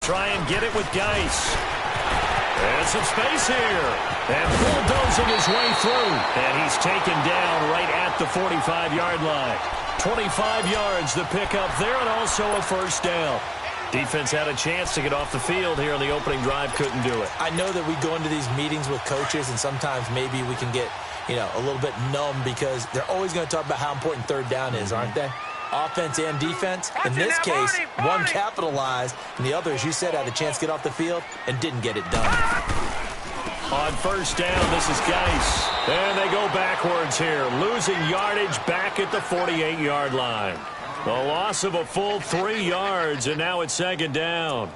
try and get it with Geis. And some space here. And bulldozing his way through. And he's taken down right at the 45-yard line. 25 yards to pick up there, and also a first down. Defense had a chance to get off the field here on the opening drive, couldn't do it. I know that we go into these meetings with coaches, and sometimes maybe we can get, a little bit numb because they're always going to talk about how important third down is, aren't they? Offense and defense. In this case, one capitalized, and the other, as you said, had a chance to get off the field and didn't get it done. On first down, this is Geis. And they go backwards here, losing yardage back at the 48-yard line. The loss of a full 3 yards, and now it's second down.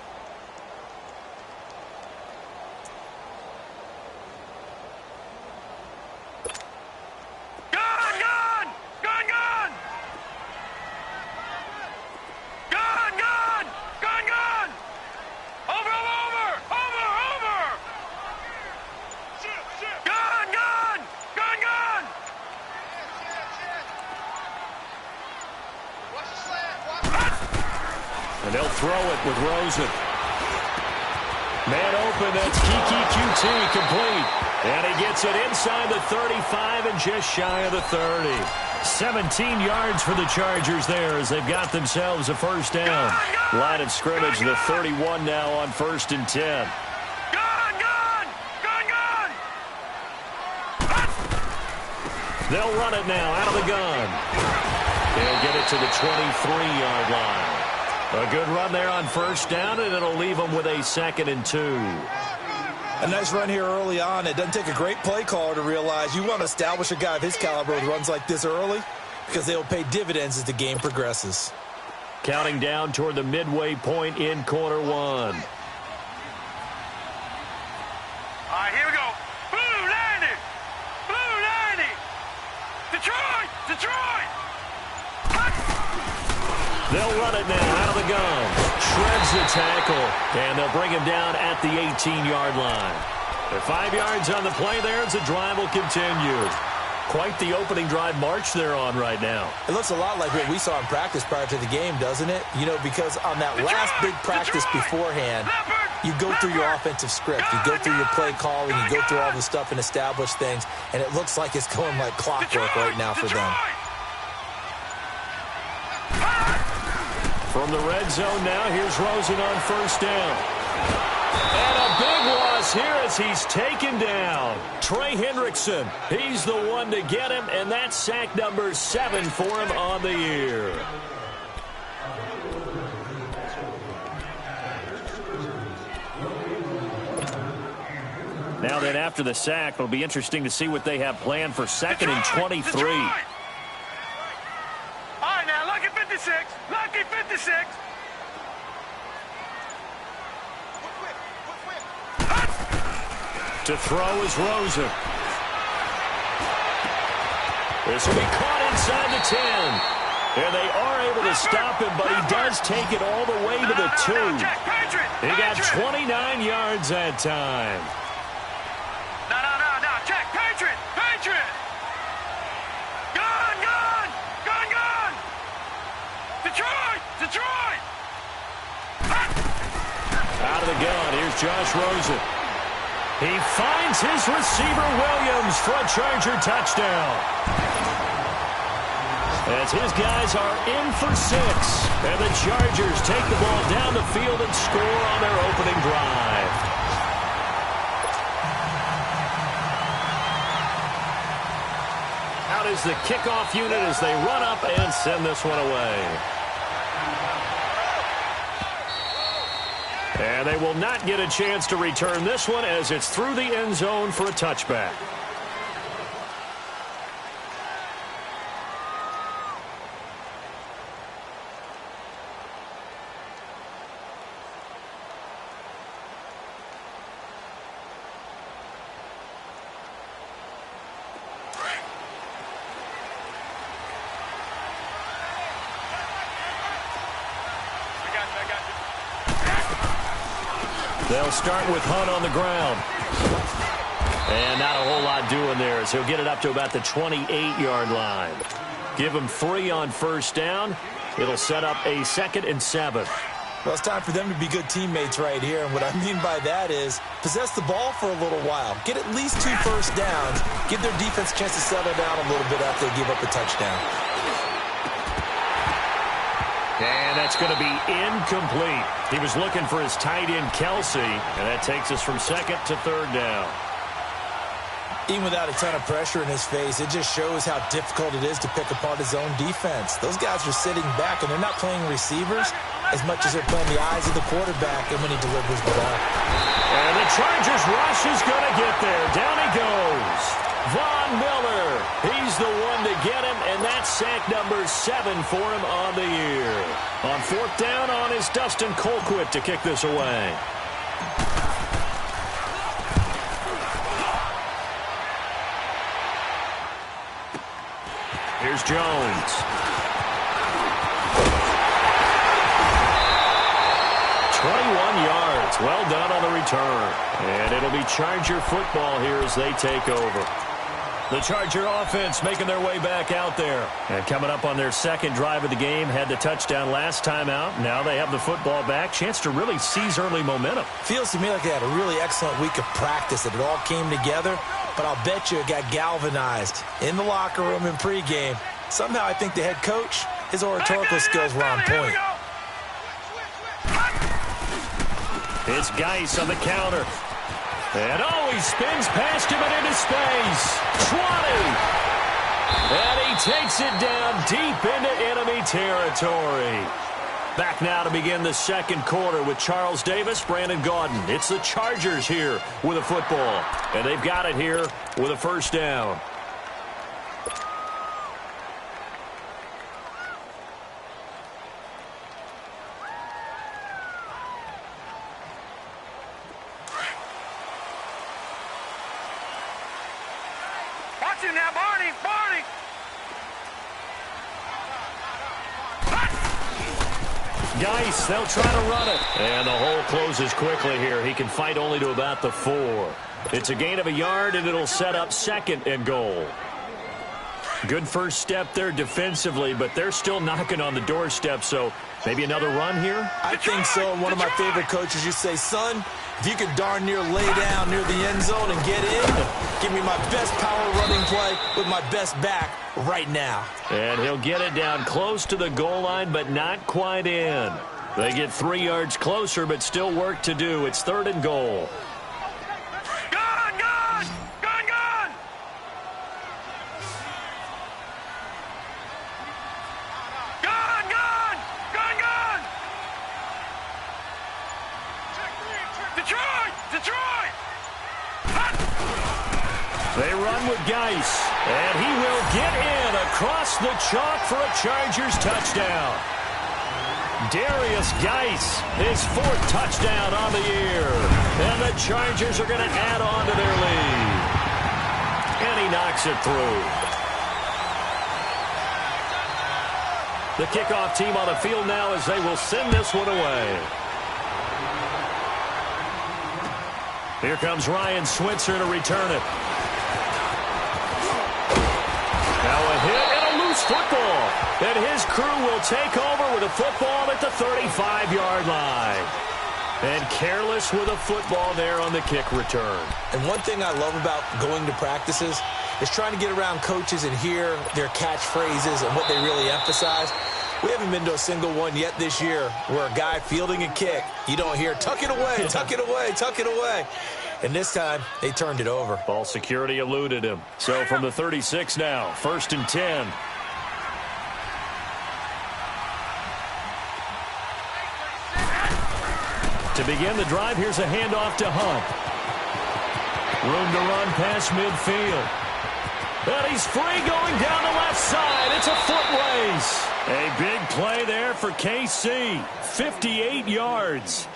And they'll throw it with Rosen. Man open, that's Kiki QT complete. And he gets it inside the 35 and just shy of the 30. 17 yards for the Chargers there as they've got themselves a first down. Line of scrimmage, the 31 now on 1st and 10. They'll run it now out of the gun. They'll get it to the 23-yard line. A good run there on first down, and it'll leave them with a 2nd and 2. A nice run here early on. It doesn't take a great play caller to realize you want to establish a guy of his caliber with runs like this early because they'll pay dividends as the game progresses. Counting down toward the midway point in quarter one. All right, here we go. Blue 90. Blue 90. Detroit. Detroit. They'll run it now out of the gun. Shreds the tackle, and they'll bring him down at the 18-yard line. They're 5 yards on the play there as the drive will continue. Quite the opening drive march they're on right now. It looks a lot like what we saw in practice prior to the game, doesn't it? Because on that last big practice beforehand, you go through your offensive script. You go through your play calling. You go through all the stuff and establish things, and it looks like it's going like clockwork right now for them. From the red zone now, here's Rosen on first down. And a big loss here as he's taken down. Trey Hendrickson, he's the one to get him, and that's sack number 7 for him on the year. Now then, after the sack, it'll be interesting to see what they have planned for 2nd and 23. Lucky 56. Lucky 56. To throw is Rosen. This will be caught inside the 10. And they are able to stop him, but he does take it all the way to the 2. He got 29 yards that time. No. Check. Patriot. Gun. Detroit. Out of the gun, here's Josh Rosen. He finds his receiver Williams for a Charger touchdown. As his guys are in for 6. And the Chargers take the ball down the field and score on their opening drive. Out is the kickoff unit as they run up and send this one away. And they will not get a chance to return this one as it's through the end zone for a touchback. They'll start with Hunt on the ground. And not a whole lot doing there as he'll get it up to about the 28-yard line. Give him 3 on first down. It'll set up a 2nd and 7. Well, it's time for them to be good teammates right here. And what I mean by that is possess the ball for a little while. Get at least 2 first downs. Give their defense a chance to settle down a little bit after they give up a touchdown. And that's going to be incomplete. He was looking for his tight end, Kelsey, and that takes us from 2nd to 3rd down. Even without a ton of pressure in his face, it just shows how difficult it is to pick apart his own defense. Those guys are sitting back, and they're not playing receivers as much as they're playing the eyes of the quarterback and when he delivers the ball. And the Chargers rush is going to get there. Down he goes. Von Miller, he's the one to get him, and that's sack number 7 for him on the year. On 4th down on is Dustin Colquitt to kick this away. Here's Jones. Yards. Well done on the return. And it'll be Charger football here as they take over. The Charger offense making their way back out there. And coming up on their 2nd drive of the game, had the touchdown last time out. Now they have the football back. Chance to really seize early momentum. Feels to me like they had a really excellent week of practice, that it all came together. But I'll bet you it got galvanized in the locker room in pregame. Somehow I think the head coach, his oratorical skills were on point. It's Geis on the counter. And he spins past him and into space. 20. And he takes it down deep into enemy territory. Back now to begin the 2nd quarter with Charles Davis, Brandon Gaudin. It's the Chargers here with a football. And they've got it here with a 1st down. Now, Barney! Geis, they'll try to run it. And the hole closes quickly here. He can fight only to about the 4. It's a gain of 1 yard, and it'll set up 2nd and goal. Good first step there defensively, but they're still knocking on the doorstep, so maybe another run here? I think so. And one of my favorite coaches used to say, son, if you can darn near lay down near the end zone and get in, give me my best power running play with my best back right now. And he'll get it down close to the goal line, but not quite in. They get 3 yards closer, but still work to do. It's 3rd and goal. They run with Geis, and he will get in across the chalk for a Chargers touchdown. Darius Geis, his 4th touchdown on the year. And the Chargers are going to add on to their lead. And he knocks it through. The kickoff team on the field now as they will send this one away. Here comes Ryan Switzer to return it. Now a hit and a loose football. And his crew will take over with a football at the 35-yard line. And careless with a football there on the kick return. And one thing I love about going to practices is trying to get around coaches and hear their catchphrases and what they really emphasize. We haven't been to a single one yet this year where a guy fielding a kick, you don't hear, tuck it away, tuck it away, tuck it away. And this time, they turned it over. Ball security eluded him. So from the 36 now, 1st and 10. To begin the drive, here's a handoff to Hunt. Room to run past midfield. And he's free going down the left side. It's a foot race. A big play there for KC. 58 yards.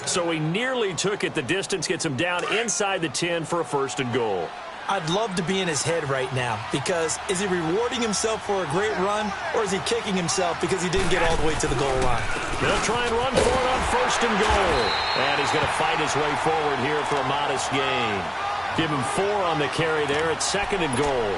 So he nearly took it the distance, gets him down inside the 10 for a 1st and goal. I'd love to be in his head right now, because is he rewarding himself for a great run, or is he kicking himself because he didn't get all the way to the goal line? They'll try and run for it on 1st and goal. And he's going to fight his way forward here for a modest gain. Give him 4 on the carry there at 2nd and goal.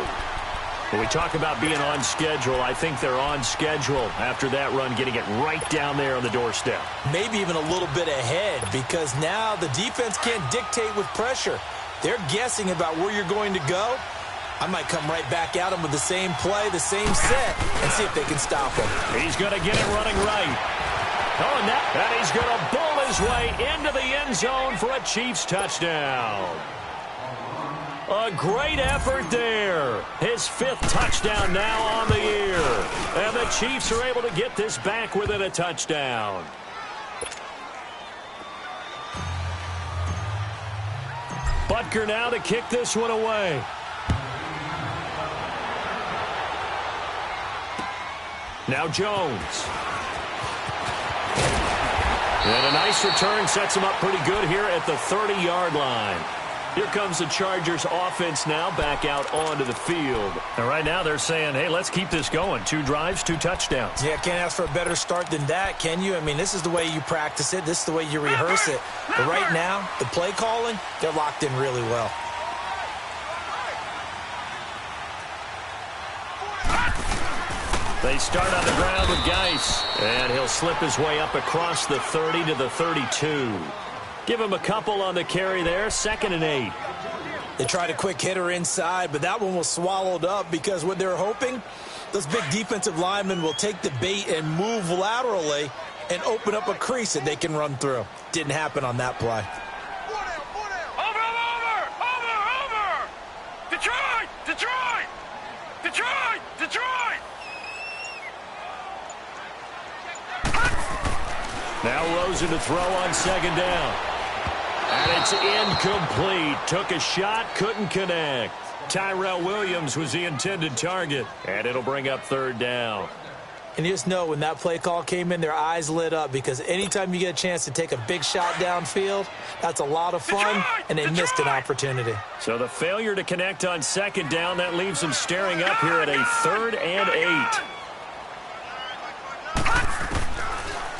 When we talk about being on schedule, I think they're on schedule after that run, getting it right down there on the doorstep. Maybe even a little bit ahead, because now the defense can't dictate with pressure. They're guessing about where you're going to go. I might come right back at him with the same play, the same set, and see if they can stop him. He's going to get it running right. Oh, and he's going to bowl his way into the end zone for a Chiefs touchdown. A great effort there. His 5th touchdown now on the year. And the Chiefs are able to get this back within a touchdown. Butker now to kick this one away. Now Jones. And a nice return sets him up pretty good here at the 30-yard line. Here comes the Chargers offense now back out onto the field. And right now they're saying, hey, let's keep this going. 2 drives, 2 touchdowns. Yeah, can't ask for a better start than that, can you? I mean, this is the way you practice it. This is the way you rehearse it. But right now, the play calling, they're locked in really well. They start on the ground with Geis. And he'll slip his way up across the 30 to the 32. Give him a couple on the carry there, 2nd and 8. They tried a quick hitter inside, but that one was swallowed up because what they're hoping, those big defensive linemen will take the bait and move laterally and open up a crease that they can run through. Didn't happen on that play. Over! Detroit! Now Rosen to throw on 2nd down. And it's incomplete. Took a shot, couldn't connect. Tyrell Williams was the intended target. And it'll bring up 3rd down. And you just know when that play call came in, their eyes lit up, because anytime you get a chance to take a big shot downfield, that's a lot of fun, and they missed an opportunity. So the failure to connect on 2nd down, that leaves them staring up here at a 3rd and 8.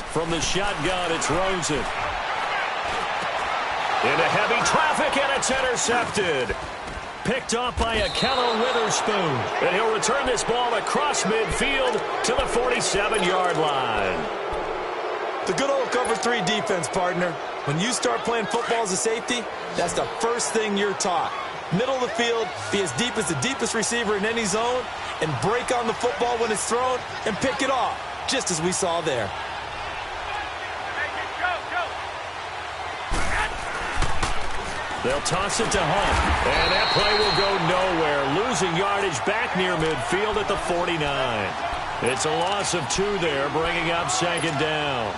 From the shotgun, it's Rosen. Into heavy traffic, and it's intercepted. Picked off by Akello Witherspoon. And he'll return this ball across midfield to the 47-yard line. The good old cover 3 defense, partner. When you start playing football as a safety, that's the first thing you're taught. Middle of the field, be as deep as the deepest receiver in any zone, and break on the football when it's thrown and pick it off, just as we saw there. They'll toss it to Hunt. And that play will go nowhere. Losing yardage back near midfield at the 49. It's a loss of 2 there, bringing up 2nd down.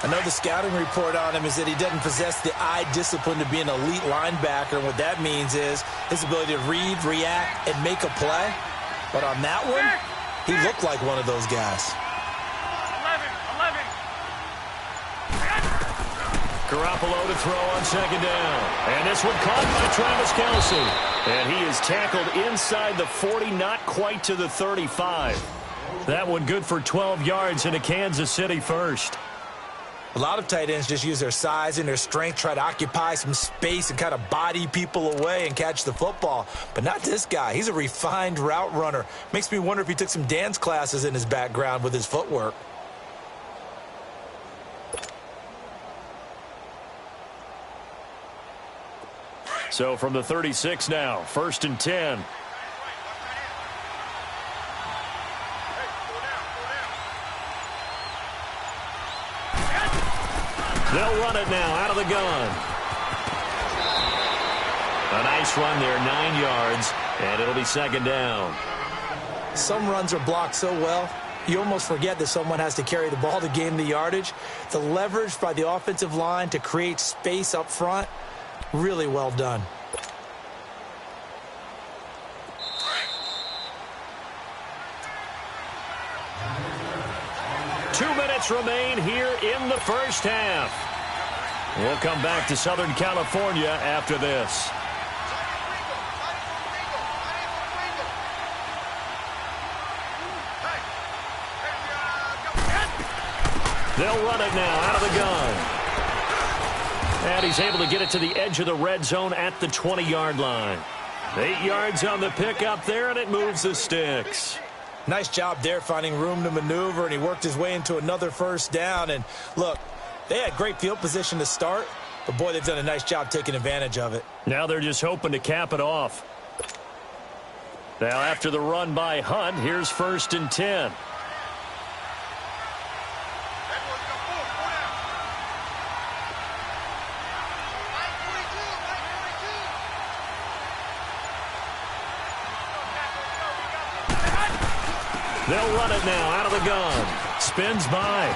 I know the scouting report on him is that he doesn't possess the eye discipline to be an elite linebacker. And what that means is his ability to read, react, and make a play. But on that one, he looked like one of those guys. Garoppolo to throw on 2nd down. And this one caught by Travis Kelce. And he is tackled inside the 40, not quite to the 35. That one good for 12 yards into Kansas City first. A lot of tight ends just use their size and their strength, try to occupy some space and kind of body people away and catch the football. But not this guy. He's a refined route runner. Makes me wonder if he took some dance classes in his background with his footwork. So from the 36 now, 1st and 10. They'll run it now out of the gun. A nice run there, 9 yards, and it'll be 2nd down. Some runs are blocked so well, you almost forget that someone has to carry the ball to gain the yardage. The leverage by the offensive line to create space up front, really well done. Remain here in the first half. We'll come back to Southern California after this. They'll run it now out of the gun. And he's able to get it to the edge of the red zone at the 20-yard line. 8 yards on the pickup there, and it moves the sticks. Nice job there finding room to maneuver, and he worked his way into another first down. And look, they had great field position to start, but boy, they've done a nice job taking advantage of it. Now they're just hoping to cap it off. Now after the run by Hunt, here's 1st and 10. They'll run it now out of the gun. Spins by.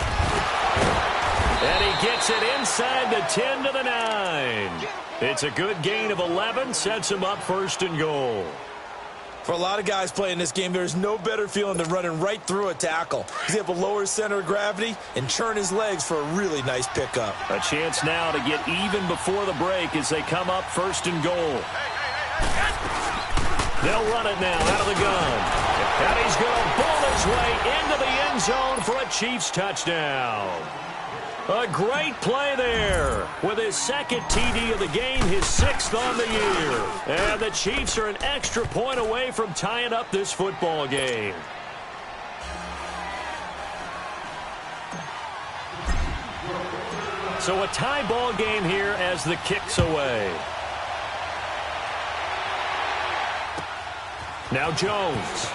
And he gets it inside the 10 to the 9. It's a good gain of 11. Sets him up 1st and goal. For a lot of guys playing this game, there's no better feeling than running right through a tackle. He's able to lower his center of gravity and churn his legs for a really nice pickup. A chance now to get even before the break as they come up 1st and goal. They'll run it now out of the gun. And he's going to bull his way into the end zone for a Chiefs touchdown. A great play there with his 2nd TD of the game, his 6th on the year. And the Chiefs are an extra point away from tying up this football game. So a tie ball game here as the kick's away. Now Jones.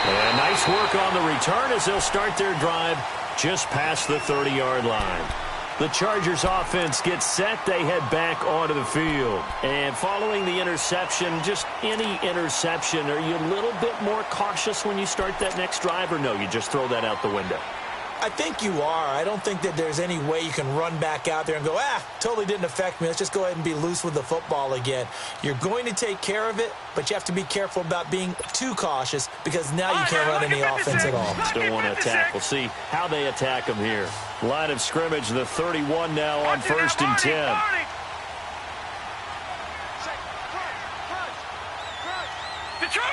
And nice work on the return as they'll start their drive just past the 30-yard line. The Chargers offense gets set. They head back onto the field. And following the interception, just any interception, are you a little bit more cautious when you start that next drive, or no, you just throw that out the window? I think you are. I don't think that there's any way you can run back out there and go, totally didn't affect me. Let's just go ahead and be loose with the football again. You're going to take care of it, but you have to be careful about being too cautious because now you can't run any offense at all. Still want to attack. We'll see how they attack them here. Line of scrimmage, the 31 now on 1st and 10. Detroit!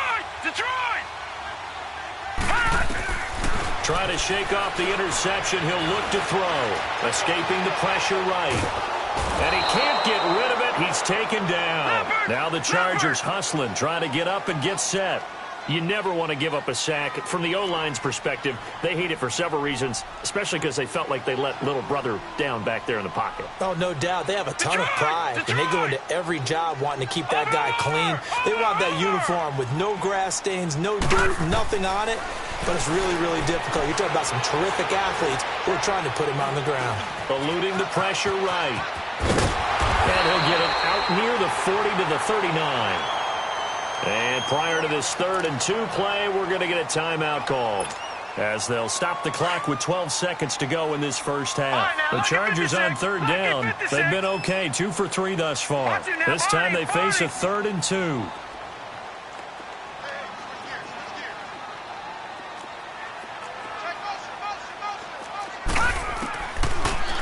Trying to shake off the interception. He'll look to throw. Escaping the pressure right. And he can't get rid of it. He's taken down. Now the Chargers hustling, trying to get up and get set. You never want to give up a sack. From the O-line's perspective, they hate it for several reasons, especially because they felt like they let little brother down back there in the pocket. Oh, no doubt. They have a ton of pride, and they go into every job wanting to keep that guy clean. They want that uniform with no grass stains, no dirt, nothing on it. But it's really, really difficult. You're talking about some terrific athletes who are trying to put him on the ground. Eluding the pressure right. And he'll get it out near the 40 to the 39. And prior to this 3rd and 2 play, we're going to get a timeout called, as they'll stop the clock with 12 seconds to go in this first half. The Chargers on 3rd down. They've been okay, 2 for 3 thus far. This time they face a 3rd and 2.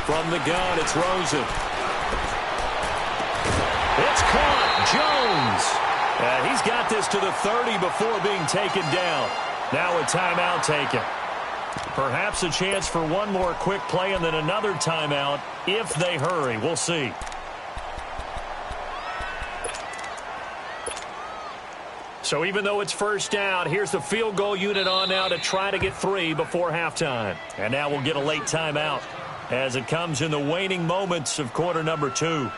From the gun, it's Rosen. It's caught. Jones. And he's got this to the 30 before being taken down. Now a timeout taken. Perhaps a chance for one more quick play and then another timeout if they hurry. We'll see. So even though it's 1st down, here's the field goal unit on now to try to get 3 before halftime. And now we'll get a late timeout as it comes in the waning moments of quarter number 2.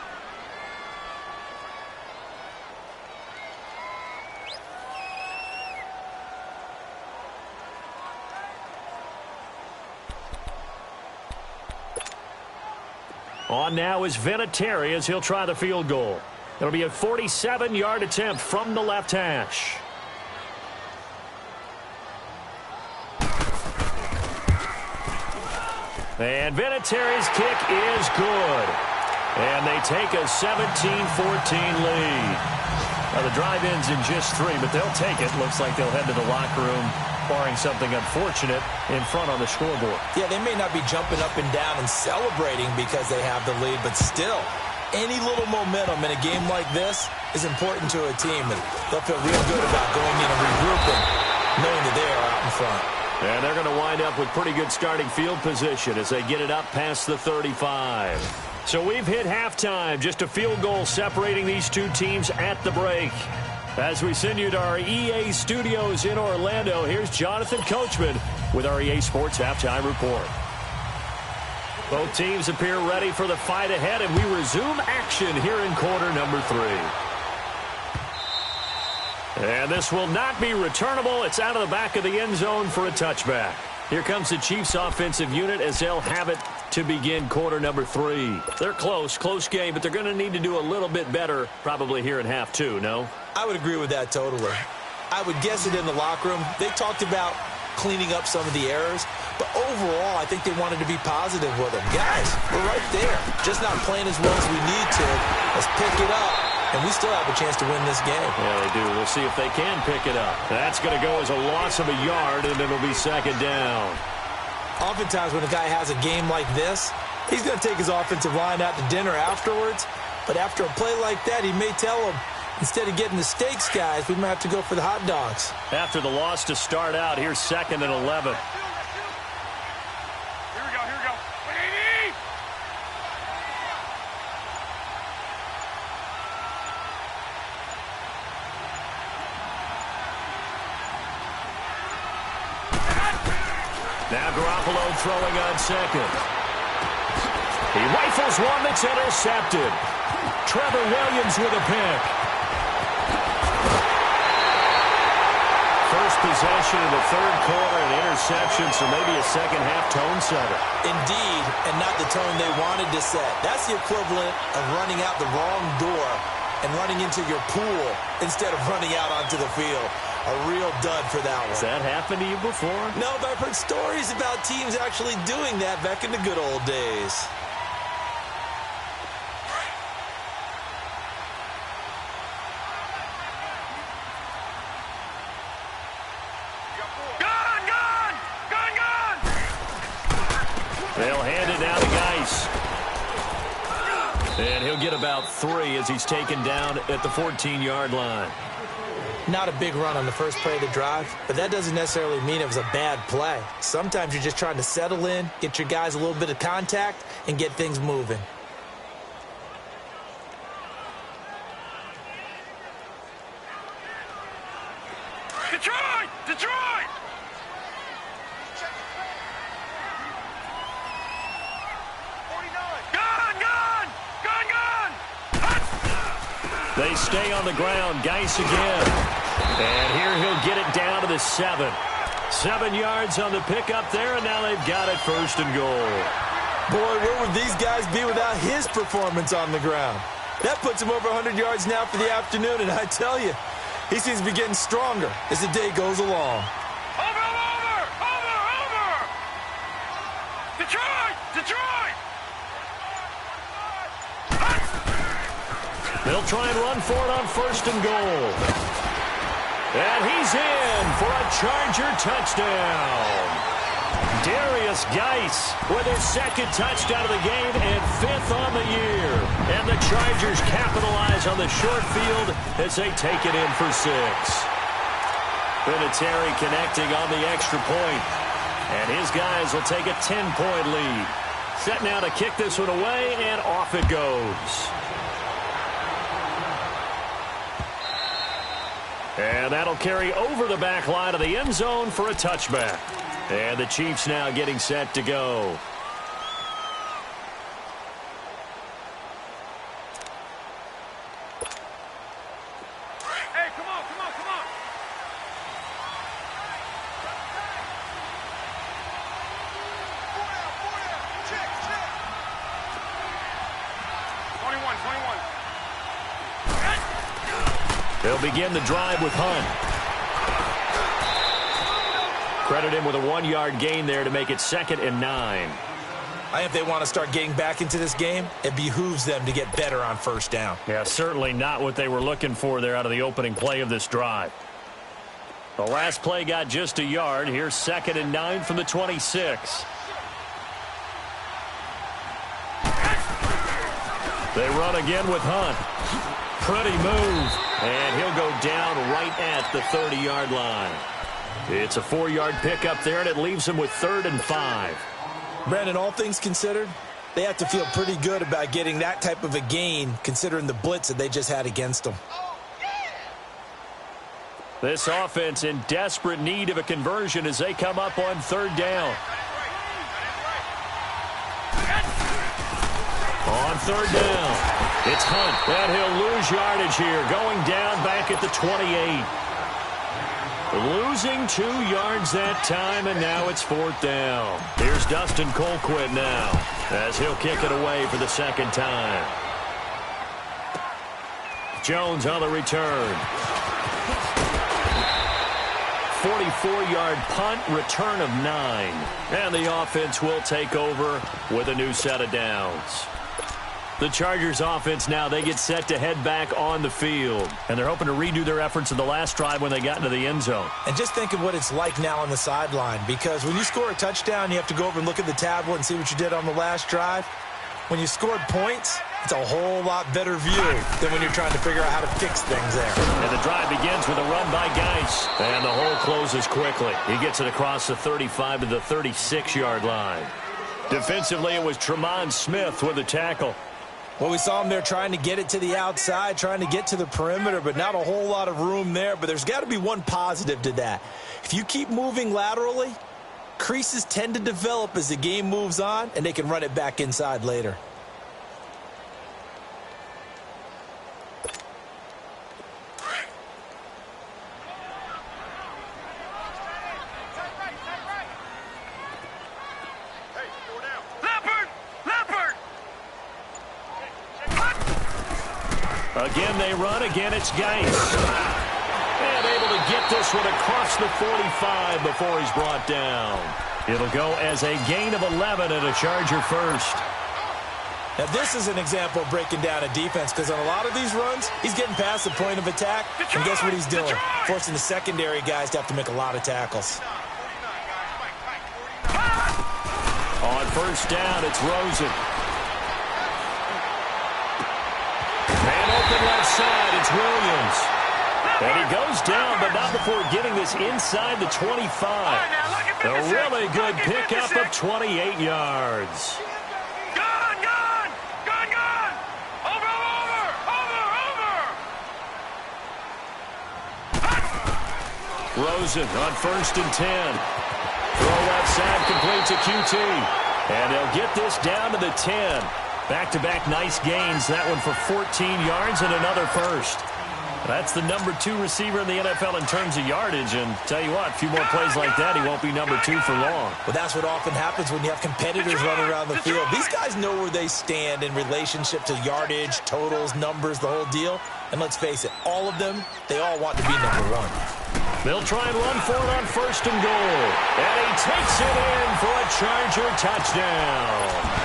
On now is Vinatieri as he'll try the field goal. It'll be a 47-yard attempt from the left hash. And Vinatieri's kick is good. And they take a 17-14 lead. Now the drive ends in just 3, but they'll take it. Looks like they'll head to the locker room, barring something unfortunate, in front on the scoreboard. Yeah, they may not be jumping up and down and celebrating because they have the lead, but still, any little momentum in a game like this is important to a team, and they'll feel real good about going in and regrouping, knowing that they are out in front. And they're going to wind up with pretty good starting field position as they get it up past the 35. So we've hit halftime. Just a field goal separating these two teams at the break. As we send you to our EA studios in Orlando, here's Jonathan Coachman with our EA Sports Halftime Report. Both teams appear ready for the fight ahead, and we resume action here in quarter number 3. And this will not be returnable. It's out of the back of the end zone for a touchback. Here comes the Chiefs offensive unit as they'll have it to begin quarter number 3. They're close game, but they're going to need to do a little bit better probably here in half 2, no? I would agree with that totally. I would guess it in the locker room. They talked about cleaning up some of the errors, but overall, I think they wanted to be positive with them. Guys, we're right there. Just not playing as well as we need to. Let's pick it up, and we still have a chance to win this game. Yeah, they do. We'll see if they can pick it up. That's going to go as a loss of a yard, and it'll be second down. Oftentimes when a guy has a game like this, he's going to take his offensive line out to dinner afterwards, but after a play like that, he may tell them, instead of getting the steaks, guys, we might have to go for the hot dogs. After the loss to start out, here's 2nd and 11. Here we go. Now Garoppolo throwing on 2nd. He rifles one that's intercepted. Trevor Williams with a pick. First possession of the 3rd quarter, an interception, so maybe a second-half tone setter. Indeed, and not the tone they wanted to set. That's the equivalent of running out the wrong door and running into your pool instead of running out onto the field. A real dud for that one. Has that happened to you before? No, but I've heard stories about teams actually doing that back in the good old days. They'll hand it down to Geis. And he'll get about 3 as he's taken down at the 14-yard line. Not a big run on the first play of the drive, but that doesn't necessarily mean it was a bad play. Sometimes you're just trying to settle in, get your guys a little bit of contact, and get things moving. Detroit! Detroit! They stay on the ground. Geis again. And here he'll get it down to the 7. 7 yards on the pickup there, and now they've got it 1st and goal. Boy, where would these guys be without his performance on the ground? That puts him over 100 yards now for the afternoon, and I tell you, he seems to be getting stronger as the day goes along. Over! Detroit! Detroit! They'll try and run for it on 1st and goal. And he's in for a Charger touchdown. Darius Geis with his 2nd touchdown of the game and 5th on the year. And the Chargers capitalize on the short field as they take it in for 6. Vinatieri connecting on the extra point. And his guys will take a 10-point lead. Set now to kick this one away, and off it goes. And that'll carry over the back line of the end zone for a touchback. And the Chiefs now getting set to go. Hey, come on! 21. They'll begin the drive with Hunt. Credit him with a 1-yard gain there to make it 2nd and 9. I think if they want to start getting back into this game, it behooves them to get better on 1st down. Yeah, certainly not what they were looking for there out of the opening play of this drive. The last play got just a yard. Here's 2nd and 9 from the 26. They run again with Hunt. Pretty move. And he'll go down right at the 30-yard line. It's a 4-yard pickup there, and it leaves them with 3rd and 5. Brandon, all things considered, they have to feel pretty good about getting that type of a gain, considering the blitz that they just had against them. This offense in desperate need of a conversion as they come up on 3rd down. On 3rd down, it's Hunt, and he'll lose yardage here, going down back at the 28. Losing 2 yards that time, and now it's 4th down. Here's Dustin Colquitt now, as he'll kick it away for the 2nd time. Jones on the return. 44-yard punt, return of 9. And the offense will take over with a new set of downs. The Chargers offense now, they get set to head back on the field. And they're hoping to redo their efforts in the last drive when they got into the end zone. And just think of what it's like now on the sideline, because when you score a touchdown, you have to go over and look at the tablet and see what you did on the last drive. When you scored points, it's a whole lot better view than when you're trying to figure out how to fix things there. And the drive begins with a run by Geis. And the hole closes quickly. He gets it across the 35 to the 36-yard line. Defensively, it was Tremont Smith with the tackle. Well, we saw him there trying to get it to the outside, trying to get to the perimeter, but not a whole lot of room there. But there's got to be one positive to that. If you keep moving laterally, creases tend to develop as the game moves on, and they can run it back inside later. Again, they run. Again, it's Geis. And able to get this one across the 45 before he's brought down. It'll go as a gain of 11 and a Charger first. Now, this is an example of breaking down a defense, because on a lot of these runs, he's getting past the point of attack. And guess what he's doing? Forcing the secondary guys to have to make a lot of tackles. On 1st down, it's Rosen. Man open left side, it's Williams. And he goes down, but not before getting this inside the 25. A really good pickup of 28 yards. Rosen on 1st and 10. Throw left side, completes a QT. And they'll get this down to the 10. Back-to-back nice gains. That one for 14 yards and another first. That's the number 2 receiver in the NFL in terms of yardage. And tell you what, a few more plays like that, he won't be number 2 for long. Well, that's what often happens when you have competitors running around the field. These guys know where they stand in relationship to yardage, totals, numbers, the whole deal. And let's face it, all of them, they all want to be number 1. They'll try and run for it on 1st and goal. And he takes it in for a Charger touchdown.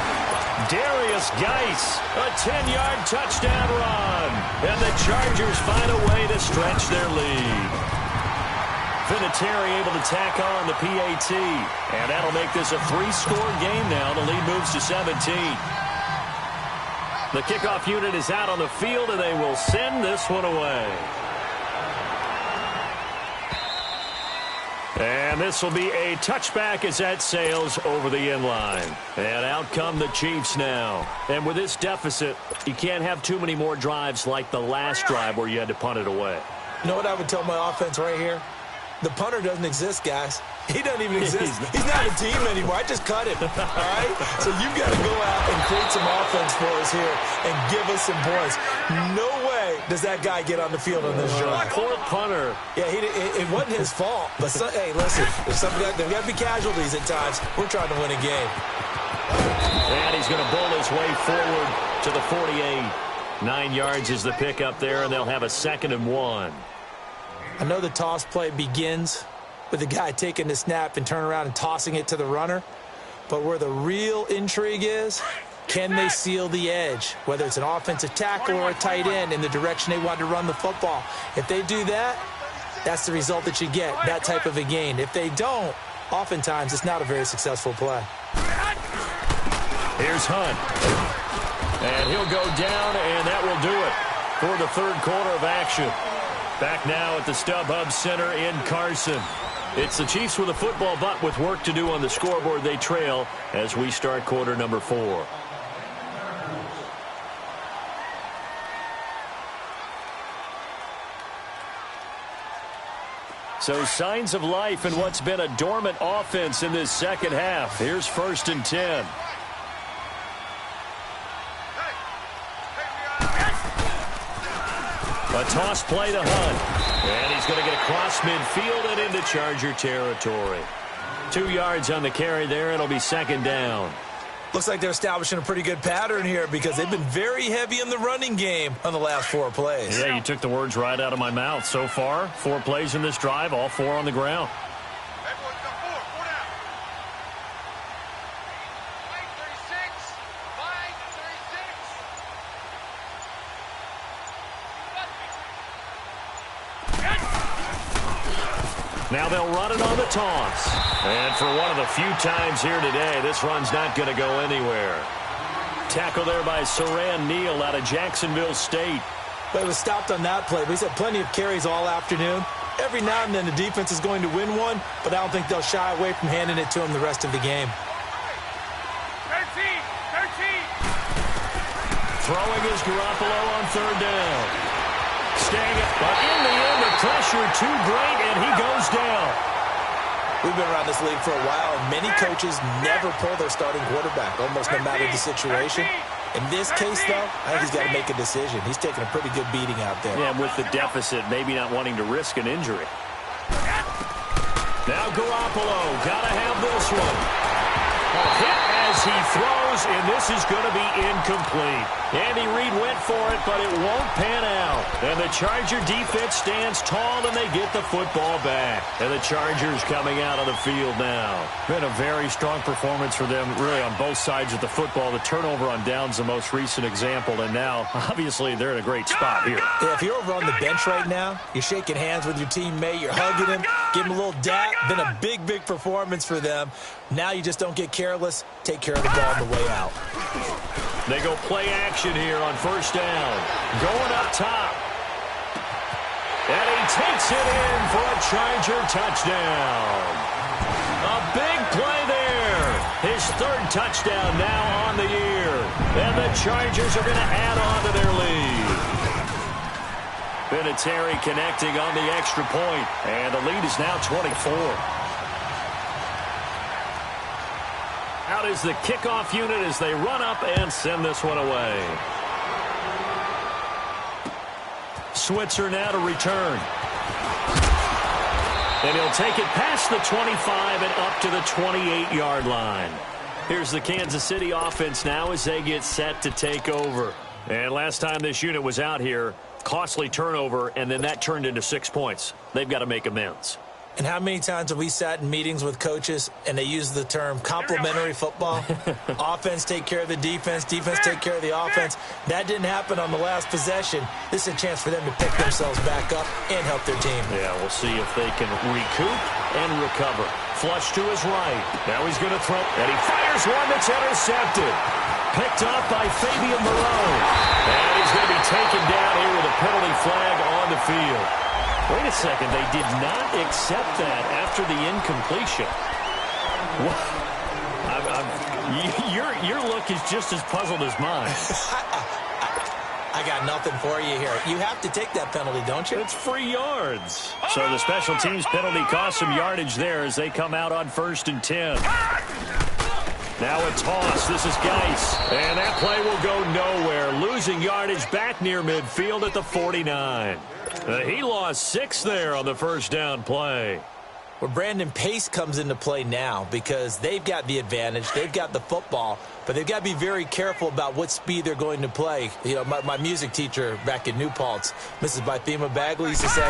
Darius Geis, a 10-yard touchdown run. And the Chargers find a way to stretch their lead. Vinatieri able to tack on the PAT. And that'll make this a 3-score game now. The lead moves to 17. The kickoff unit is out on the field, and they will send this one away. And this will be a touchback as that sails over the end line. And out come the Chiefs now. And with this deficit, you can't have too many more drives like the last drive where you had to punt it away. You know what I would tell my offense right here? The punter doesn't exist, guys. He doesn't even exist. He's not a team anymore. I just cut him, all right? So you've got to go out and create some offense for us here and give us some points. No way does that guy get on the field on this drive. Poor punter. Yeah, it wasn't his fault. But, hey, listen, there's got to be casualties at times. We're trying to win a game. And he's going to bull his way forward to the 48. 9 yards is the pickup there, and they'll have a 2nd and 1. I know the toss play begins with the guy taking the snap and turn around and tossing it to the runner. But where the real intrigue is, can they seal the edge? Whether it's an offensive tackle or a tight end in the direction they want to run the football. If they do that, that's the result that you get, that type of a gain. If they don't, oftentimes it's not a very successful play. Here's Hunt. And he'll go down, and that will do it for the 3rd quarter of action. Back now at the StubHub Center in Carson. It's the Chiefs with a football, but with work to do on the scoreboard. They trail as we start quarter number 4. So signs of life in what's been a dormant offense in this second half. Here's 1st and 10. A toss play to Hunt. And he's going to get across midfield and into Charger territory. 2 yards on the carry there. It'll be 2nd down. Looks like they're establishing a pretty good pattern here because they've been very heavy in the running game on the last 4 plays. Yeah, you took the words right out of my mouth. So far, 4 plays in this drive, all 4 on the ground. Now they'll run it on the toss. And for one of the few times here today, this run's not going to go anywhere. Tackle there by Saran Neal out of Jacksonville State. But it was stopped on that play. But he's had plenty of carries all afternoon. Every now and then the defense is going to win one, but I don't think they'll shy away from handing it to him the rest of the game. 13. Throwing is Garoppolo on 3rd down. Staying up, but in the end, the pressure too great, and he goes down. We've been around this league for a while, and many coaches never pull their starting quarterback, almost no matter the situation. In this case, though, I think he's got to make a decision. He's taking a pretty good beating out there. Yeah, with the deficit, maybe not wanting to risk an injury. Now Garoppolo, got to have this one. A hit as he throws, and this is going to be incomplete. Andy Reid went for it, but it won't pan out. And the Charger defense stands tall, and they get the football back. And the Chargers coming out on the field now. Been a very strong performance for them, really, on both sides of the football. The turnover on downs, the most recent example, and now, obviously, they're in a great spot here. Yeah, if you're over on the bench right now, you're shaking hands with your teammate, you're hugging him, giving him a little dap. Been a big, big performance for them. Now you just don't get careless. Take care of the ball on the way out. They go play action here on 1st down. Going up top. And he takes it in for a Charger touchdown. A big play there. His 3rd touchdown now on the year. And the Chargers are going to add on to their lead. Vinatieri connecting on the extra point. And the lead is now 24. Out is the kickoff unit as they run up and send this one away. Switzer now to return. And he'll take it past the 25 and up to the 28-yard line. Here's the Kansas City offense now as they get set to take over. And last time this unit was out here, costly turnover, and then that turned into 6 points. They've got to make amends. And how many times have we sat in meetings with coaches and they use the term complementary football? Offense take care of the defense, defense take care of the offense. That didn't happen on the last possession. This is a chance for them to pick themselves back up and help their team. Yeah, we'll see if they can recoup and recover. Flush to his right. Now he's going to throw, and he fires one that's intercepted. Picked up by Fabian Moreau. And he's going to be taken down here with a penalty flag on the field. Wait a second, they did not accept that after the incompletion. Your look is just as puzzled as mine. I got nothing for you here. You have to take that penalty, don't you? It's free yards. So the special teams penalty cost some yardage there as they come out on 1st and 10. Now a toss. This is Geis. And that play will go nowhere. Losing yardage back near midfield at the 49. He lost 6 there on the 1st down play. Well, Brandon, pace comes into play now because they've got the advantage. They've got the football, but they've got to be very careful about what speed they're going to play. You know, my music teacher back in New Paltz, Mrs. Bythema Bagley, used to say,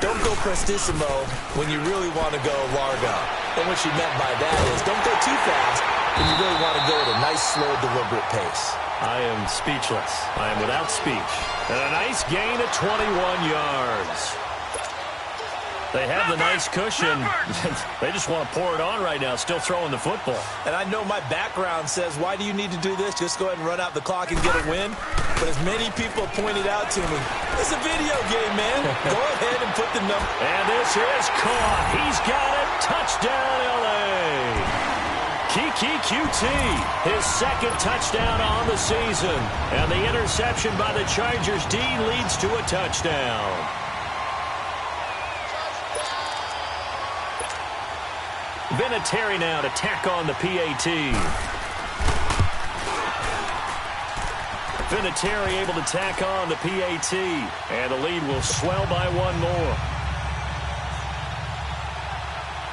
don't go prestissimo when you really want to go largo. And what she meant by that is don't go too fast when you really want to go at a nice, slow, deliberate pace. I am speechless. I am without speech. And a nice gain of 21 yards. They have the nice cushion. They just want to pour it on right now, still throwing the football. And I know my background says, why do you need to do this? Just go ahead and run out the clock and get a win. But as many people pointed out to me, it's a video game, man. Go ahead and put the number. And this is caught. He's got it. Touchdown, L.A. Kiki QT, his second touchdown on the season. And the interception by the Chargers D leads to a touchdown. Vinatieri now to tack on the PAT. Vinatieri able to tack on the PAT. And the lead will swell by one more.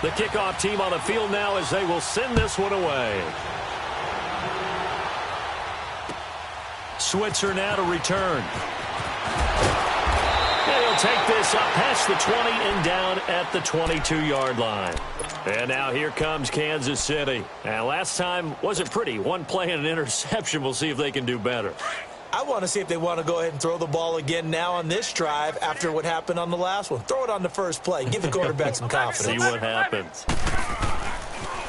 The kickoff team on the field now as they will send this one away. Switzer now to return. And he'll take this up past the 20 and down at the 22-yard line. And now here comes Kansas City. And last time wasn't pretty. One play and an interception. We'll see if they can do better. I want to see if they want to go ahead and throw the ball again now on this drive after what happened on the last one. Throw it on the first play. Give the quarterback some confidence. See what happens.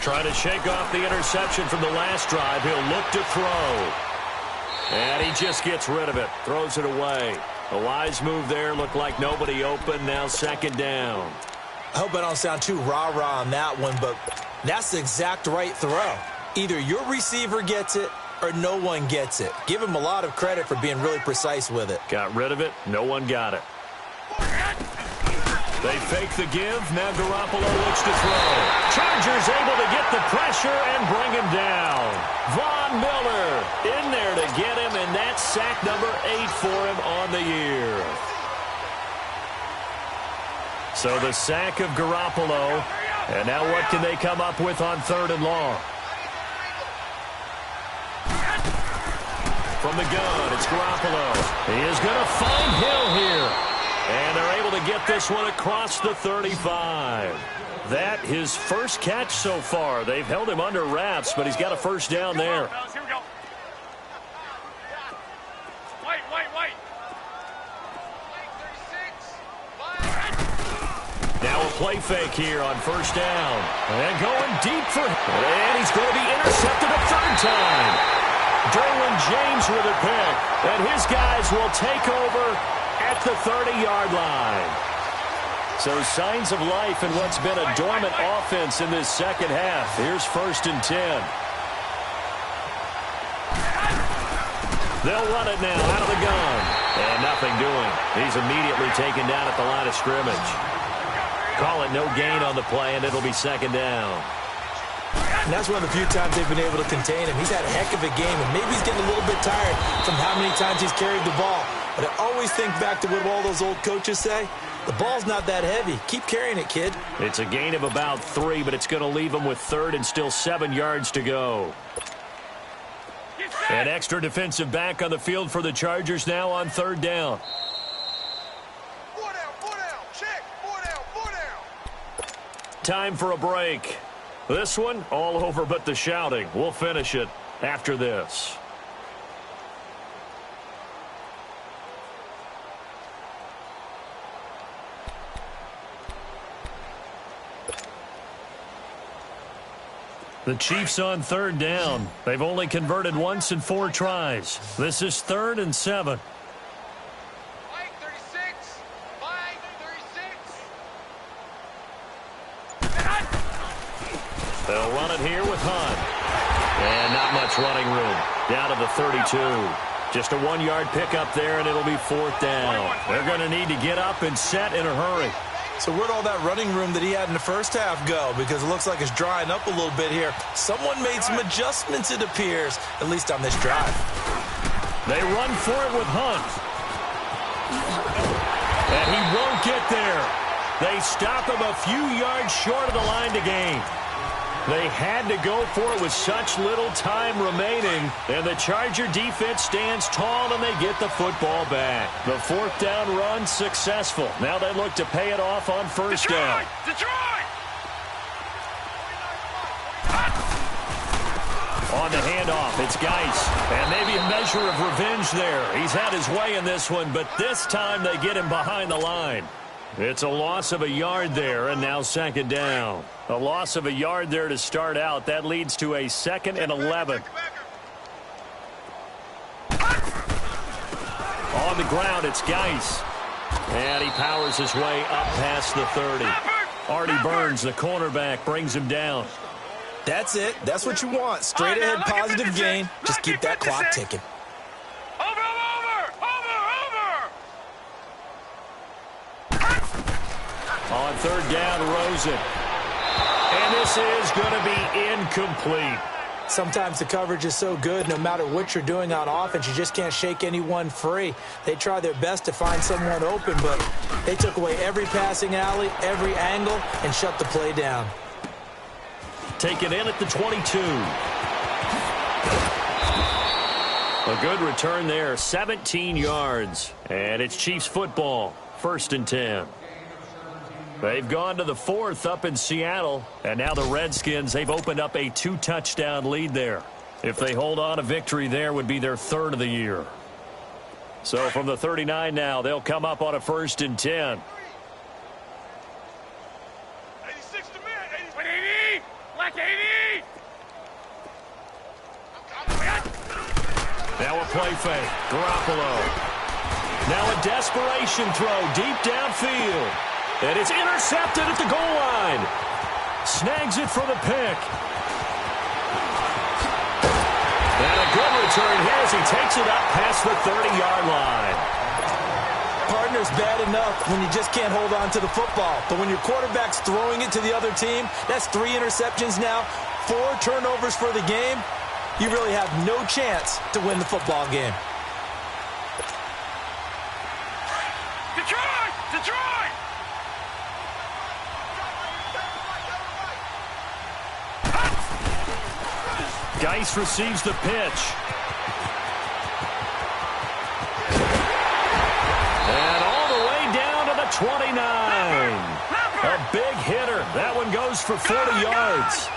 Trying to shake off the interception from the last drive. He'll look to throw. And he just gets rid of it. Throws it away. A wise move there. Looked like nobody open. Now second down. I hope I don't sound too rah-rah on that one, but that's the exact right throw. Either your receiver gets it or no one gets it. Give him a lot of credit for being really precise with it. Got rid of it. No one got it. They fake the give. Now Garoppolo looks to throw. Chargers able to get the pressure and bring him down. Von Miller in there to get him, and that's sack number 8 for him on the year. So the sack of Garoppolo. And now what can they come up with on third and long? From the gun, it's Garoppolo. He is going to find Hill here. And they're able to get this one across the 35. That his first catch so far. They've held him under wraps, but he's got a first down there. Now a play fake here on first down. And going deep for him. And he's going to be intercepted a third time. Derwin James with a pick. And his guys will take over at the 30-yard line. So signs of life in what's been a dormant offense in this second half. Here's first and 10. They'll run it now out of the gun. And nothing doing. He's immediately taken down at the line of scrimmage. Call it no gain on the play, and it'll be second down. And that's one of the few times they've been able to contain him. He's had a heck of a game, and maybe he's getting a little bit tired from how many times he's carried the ball. But I always think back to what all those old coaches say. The ball's not that heavy. Keep carrying it, kid. It's a gain of about 3, but it's going to leave him with third and still 7 yards to go. An extra defensive back on the field for the Chargers now on third down. Time for a break. This one, all over but the shouting. We'll finish it after this. The Chiefs on third down. They've only converted once in 4 tries. This is 3rd and 7. They'll run it here with Hunt. And not much running room. Down to the 32. Just a 1-yard pickup there, and it'll be 4th down. They're going to need to get up and set in a hurry. So where'd all that running room that he had in the first half go? Because it looks like it's drying up a little bit here. Someone made some adjustments, it appears, at least on this drive. They run for it with Hunt. And he won't get there. They stop him a few yards short of the line to gain. They had to go for it with such little time remaining. And the Charger defense stands tall and they get the football back. The 4th down run successful. Now they look to pay it off on first down. Detroit! On the handoff, it's Geis. And maybe a measure of revenge there. He's had his way in this one, but this time they get him behind the line. It's a loss of a yard there, and now second down. A loss of a yard there to start out. That leads to a 2nd and 11. On the ground, it's Geis. And he powers his way up past the 30. Artie Burns, the cornerback, brings him down. That's it. That's what you want. Straight ahead positive gain. Just keep that clock ticking. On third down, Rosen. And this is going to be incomplete. Sometimes the coverage is so good, no matter what you're doing on offense, you just can't shake anyone free. They try their best to find someone open, but they took away every passing alley, every angle, and shut the play down. Taken in at the 22. A good return there, 17 yards. And it's Chiefs football, 1st and 10. They've gone to the 4th up in Seattle, and now the Redskins, they've opened up a 2-touchdown lead there. If they hold on, a victory there would be their 3rd of the year. So from the 39 now, they'll come up on a 1st and 10. 86 to me. 80. Black 80. Now a play fake. Garoppolo. Now a desperation throw deep downfield. And it's intercepted at the goal line. Snags it for the pick. And a good return here as he takes it up past the 30-yard line. Partner's bad enough when you just can't hold on to the football. But when your quarterback's throwing it to the other team, that's 3 interceptions now, 4 turnovers for the game. You really have no chance to win the football game. Detroit! Detroit! Geis receives the pitch. And all the way down to the 29. A big hitter. That one goes for 40 yards.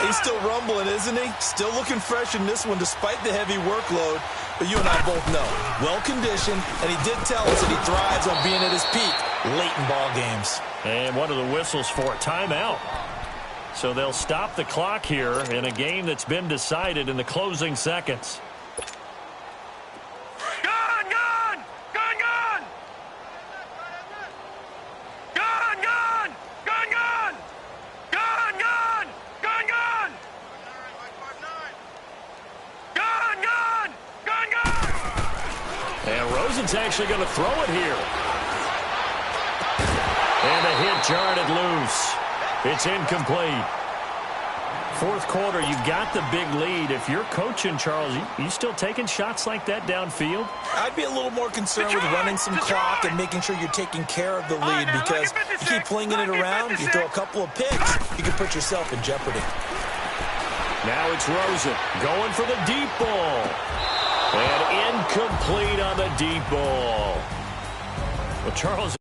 He's still rumbling, isn't he? Still looking fresh in this one despite the heavy workload. But you and I both know, well-conditioned, and he did tell us that he thrives on being at his peak late in ball games. And one of the whistles for a timeout. So they'll stop the clock here in a game that's been decided in the closing seconds. Gun! Gun! Gun! Gun! Gun! Gun! Gun! Gun! Gun! Gun! Gun! Gun! Gun! Gun! Gun! Gun! And Rosen's actually going to throw it here. And a hit jarred it loose. It's incomplete. 4th quarter, you've got the big lead. If you're coaching, Charles, you still taking shots like that downfield? I'd be a little more concerned with running some clock and making sure you're taking care of the lead, because you keep flinging it around, you throw a couple of picks, you can put yourself in jeopardy. Now it's Rosen going for the deep ball. And incomplete on the deep ball. Well, Charles...